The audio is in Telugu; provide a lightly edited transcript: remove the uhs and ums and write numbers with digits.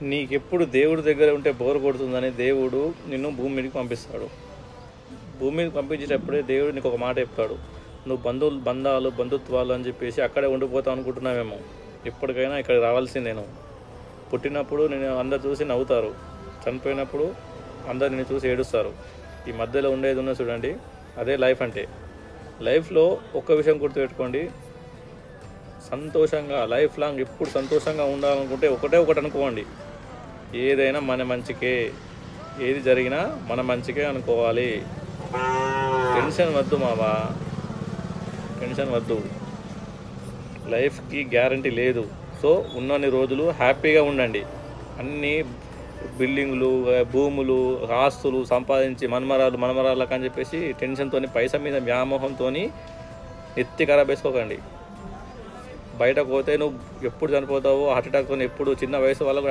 నీకెప్పుడు దేవుడి దగ్గర ఉంటే బోర్ కొడుతుందని దేవుడు నిన్ను భూమి మీదకి పంపిస్తాడు. భూమి మీదకి పంపించేటప్పుడే దేవుడు నీకు ఒక మాట చెప్తాడు. నువ్వు బంధుత్వాలు అని చెప్పేసి అక్కడే ఉండిపోతావు అనుకుంటున్నావేమో. ఎప్పటికైనా ఇక్కడికి రావాల్సిందే. నేను పుట్టినప్పుడు నేను అందరు చూసి నవ్వుతారు, చనిపోయినప్పుడు అందరు నిన్ను చూసి ఏడుస్తారు. ఈ మధ్యలో ఉండేది ఉన్న చూడండి, అదే లైఫ్ అంటే. లైఫ్లో ఒక్క విషయం గుర్తుపెట్టుకోండి, సంతోషంగా లైఫ్ లాంగ్ ఎప్పుడు సంతోషంగా ఉండాలనుకుంటే ఒకటి అనుకోండి, ఏదైనా మన మంచికే, ఏది జరిగినా మన మంచికే అనుకోవాలి. టెన్షన్ వద్దు మావా, టెన్షన్ వద్దు. లైఫ్కి గ్యారంటీ లేదు. సో ఉన్నన్ని రోజులు హ్యాపీగా ఉండండి. అన్నీ బిల్డింగులు, భూములు, ఆస్తులు సంపాదించి మనమరాళ్ళకు అని చెప్పేసి టెన్షన్తో, పైసా మీద వ్యామోహంతో ఎత్తి ఖరాబ్ వేసుకోకండి. బయటకు పోతే నువ్వు ఎప్పుడు చనిపోతావు, హార్ట్ అటాక్తో ఎప్పుడు చిన్న వయసు వాళ్ళకు